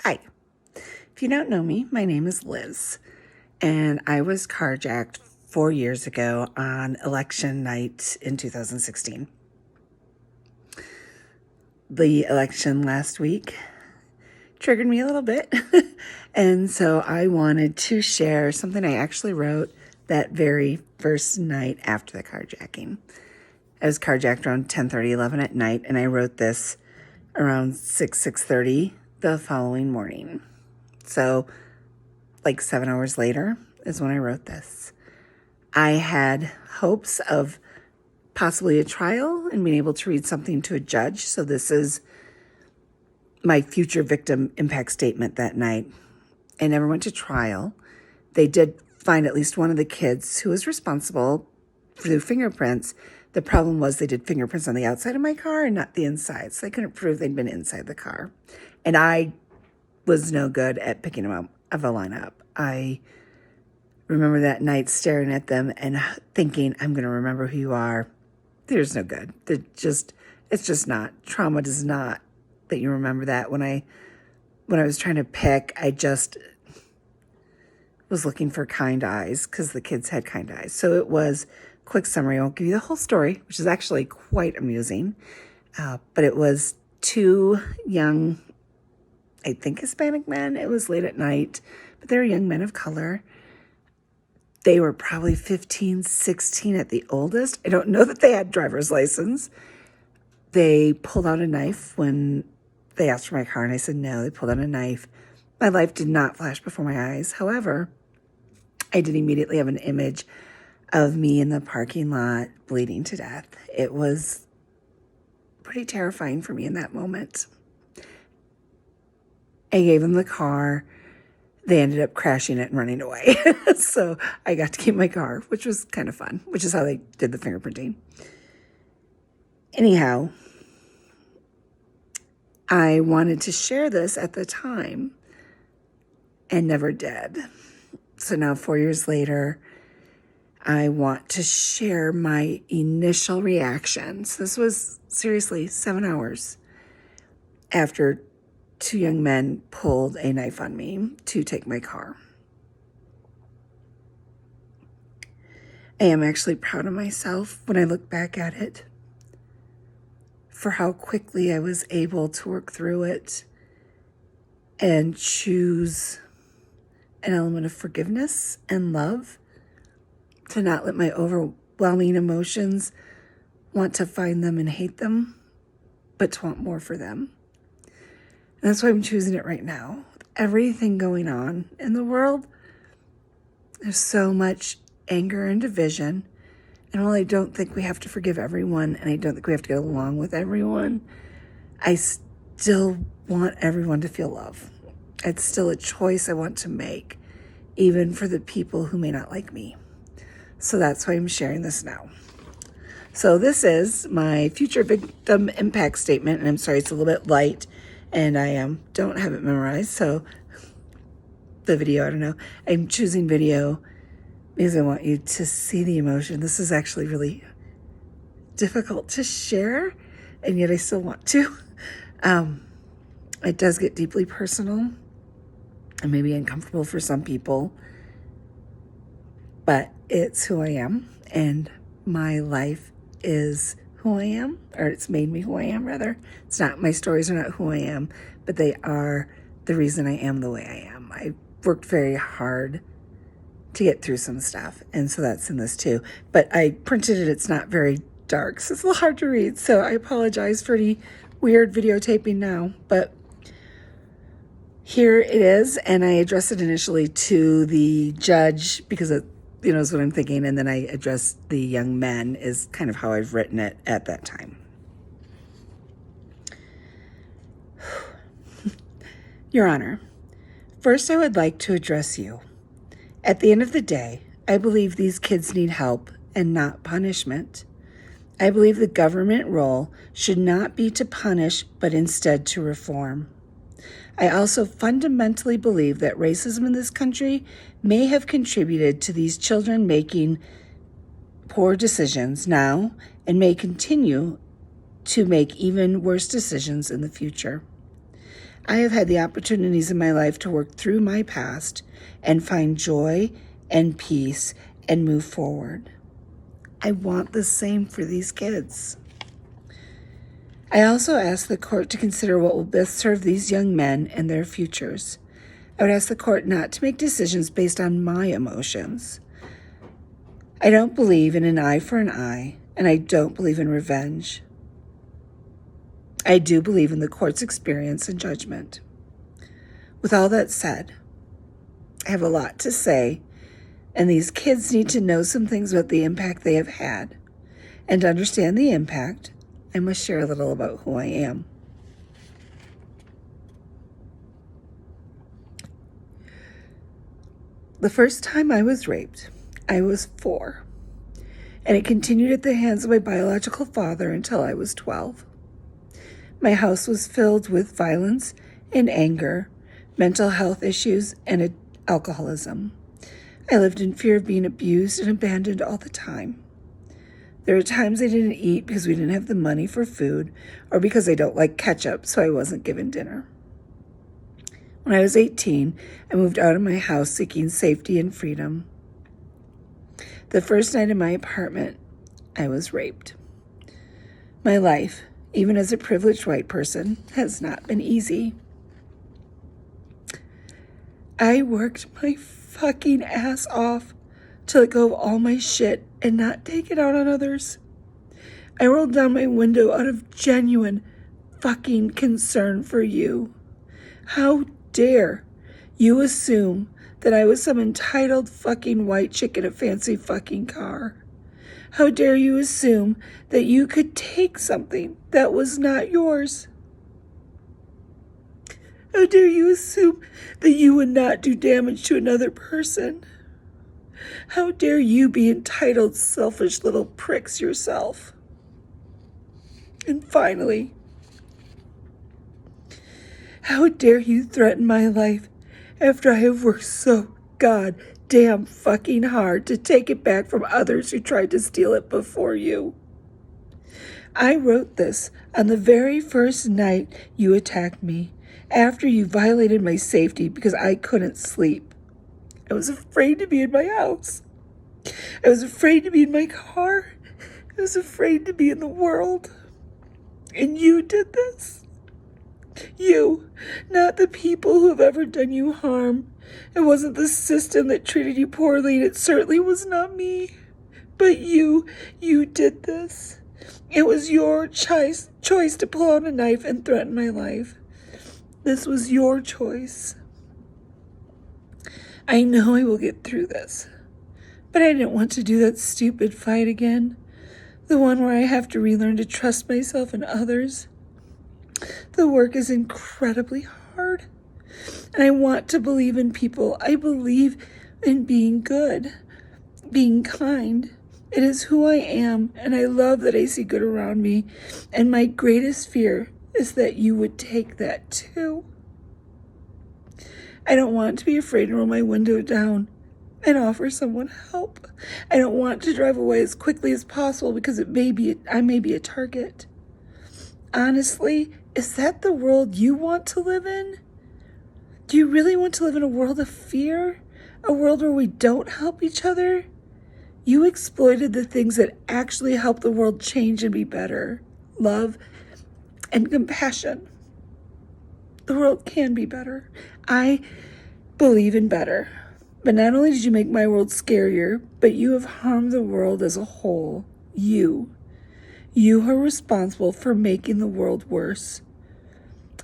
Hi. If you don't know me, my name is Liz, and I was carjacked 4 years ago on election night in 2016. The election last week triggered me a little bit, and so I wanted to share something I actually wrote that very first night after the carjacking. I was carjacked around 10:30, 11 at night, and I wrote this around 6:30 the following morning. So like 7 hours later is when I wrote this. I had hopes of possibly a trial and being able to read something to a judge. So this is my future victim impact statement that night. I never went to trial. They did find at least one of the kids who was responsible for the fingerprints. The problem was they did fingerprints on the outside of my car and not the inside. So they couldn't prove they'd been inside the car. And I was no good at picking them up of a lineup. I remember that night staring at them and thinking, I'm going to remember who you are. There's no good. It's just not. Trauma does not that you remember that. When I was trying to pick, I just was looking for kind eyes because the kids had kind eyes. So it was quick summary. I won't give you the whole story, which is actually quite amusing. But it was two young, I think Hispanic men. It was late at night, but they were young men of color. They were probably 15, 16 at the oldest. I don't know that they had driver's license. They pulled out a knife when they asked for my car, and I said no. They pulled out a knife. My life did not flash before my eyes. However, I did immediately have an image of me in the parking lot bleeding to death. It was pretty terrifying for me in that moment. I gave them the car. They ended up crashing it and running away. So I got to keep my car, which was kind of fun, which is how they did the fingerprinting. Anyhow, I wanted to share this at the time and never did. So now 4 years later, I want to share my initial reactions. This was seriously 7 hours after two young men pulled a knife on me to take my car. I am actually proud of myself when I look back at it for how quickly I was able to work through it and choose an element of forgiveness and love, to not let my overwhelming emotions want to find them and hate them, but to want more for them. And that's why I'm choosing it right now. With everything going on in the world, there's so much anger and division. And while I don't think we have to forgive everyone, and I don't think we have to get along with everyone, I still want everyone to feel love. It's still a choice I want to make, even for the people who may not like me. So that's why I'm sharing this now. So this is my future victim impact statement. And I'm sorry, it's a little bit light, and I don't have it memorized. So the video, I don't know. I'm choosing video because I want you to see the emotion. This is actually really difficult to share, and yet I still want to. It does get deeply personal and maybe uncomfortable for some people, but it's who I am, and my life is who I am, or it's made me who I am, rather. It's not, my stories are not who I am, but they are the reason I am the way I am. I worked very hard to get through some stuff, and so that's in this too. But I printed it, it's not very dark, so it's a little hard to read, so I apologize for any weird videotaping now, but here it is. And I addressed it initially to the judge because it, is what I'm thinking, and then I addressed the young men is kind of how I've written it at that time. Your Honor, first I would like to address you. At the end of the day, I believe these kids need help and not punishment. I believe the government role should not be to punish, but instead to reform. I also fundamentally believe that racism in this country may have contributed to these children making poor decisions now and may continue to make even worse decisions in the future. I have had the opportunities in my life to work through my past and find joy and peace and move forward. I want the same for these kids. I also ask the court to consider what will best serve these young men and their futures. I would ask the court not to make decisions based on my emotions. I don't believe in an eye for an eye, and I don't believe in revenge. I do believe in the court's experience and judgment. With all that said, I have a lot to say, and these kids need to know some things about the impact they have had. And to understand the impact, I must share a little about who I am. The first time I was raped, I was 4, and it continued at the hands of my biological father until I was 12. My house was filled with violence and anger, mental health issues, and alcoholism. I lived in fear of being abused and abandoned all the time. There were times I didn't eat because we didn't have the money for food or because I don't like ketchup, so I wasn't given dinner. When I was 18, I moved out of my house seeking safety and freedom. The first night in my apartment, I was raped. My life, even as a privileged white person, has not been easy. I worked my fucking ass off to let go of all my shit and not take it out on others. I rolled down my window out of genuine fucking concern for you. How dare you assume that I was some entitled fucking white chick in a fancy fucking car? How dare you assume that you could take something that was not yours? How dare you assume that you would not do damage to another person? How dare you be entitled, selfish little pricks yourself? And finally, how dare you threaten my life after I have worked so goddamn fucking hard to take it back from others who tried to steal it before you? I wrote this on the very first night you attacked me, after you violated my safety because I couldn't sleep. I was afraid to be in my house. I was afraid to be in my car. I was afraid to be in the world. And you did this. You, not the people who have ever done you harm. It wasn't the system that treated you poorly, and it certainly was not me. But you did this. It was your choice to pull out a knife and threaten my life. This was your choice. I know I will get through this, but I didn't want to do that stupid fight again. The one where I have to relearn to trust myself and others. The work is incredibly hard, and I want to believe in people. I believe in being good, being kind. It is who I am, and I love that I see good around me, and my greatest fear is that you would take that too. I don't want to be afraid to roll my window down and offer someone help. I don't want to drive away as quickly as possible because I may be a target. Honestly, is that the world you want to live in? Do you really want to live in a world of fear? A world where we don't help each other? You exploited the things that actually help the world change and be better. Love and compassion. The world can be better. I believe in better. But not only did you make my world scarier, but you have harmed the world as a whole. You are responsible for making the world worse.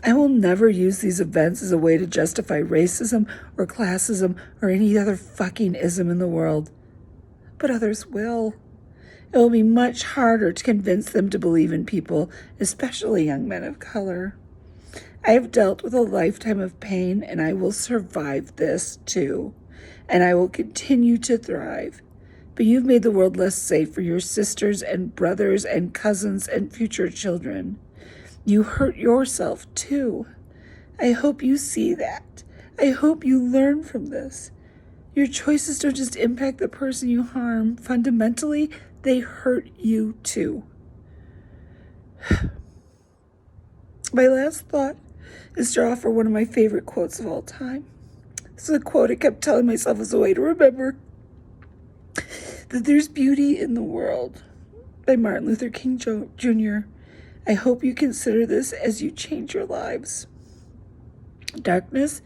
I will never use these events as a way to justify racism or classism or any other fucking ism in the world. But others will. It will be much harder to convince them to believe in people, especially young men of color. I have dealt with a lifetime of pain, and I will survive this too. And I will continue to thrive. But you've made the world less safe for your sisters and brothers and cousins and future children. You hurt yourself too. I hope you see that. I hope you learn from this. Your choices don't just impact the person you harm. Fundamentally, they hurt you too. My last thought is draw for one of my favorite quotes of all time. This is a quote I kept telling myself as a way to remember that there's beauty in the world, by Martin Luther King Jr. I hope you consider this as you change your lives. Darkness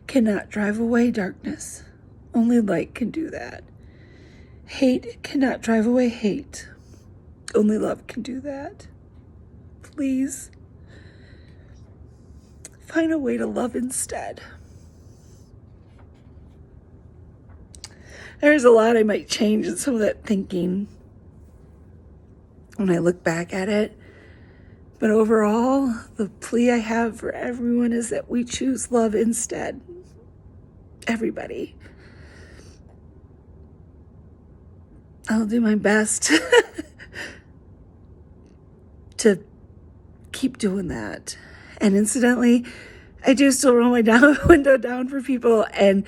cannot drive away darkness. Only light can do that. Hate cannot drive away hate. Only love can do that. Please find a way to love instead. There's a lot I might change in some of that thinking when I look back at it. But overall, the plea I have for everyone is that we choose love instead. Everybody. I'll do my best to keep doing that. And incidentally, I do still roll my window down for people. And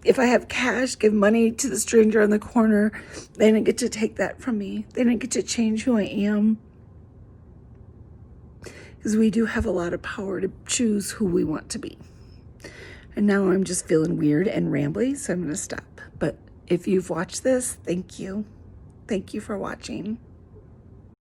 if I have cash, give money to the stranger on the corner. They didn't get to take that from me. They didn't get to change who I am. Because we do have a lot of power to choose who we want to be. And now I'm just feeling weird and rambly, so I'm going to stop. But if you've watched this, thank you. Thank you for watching.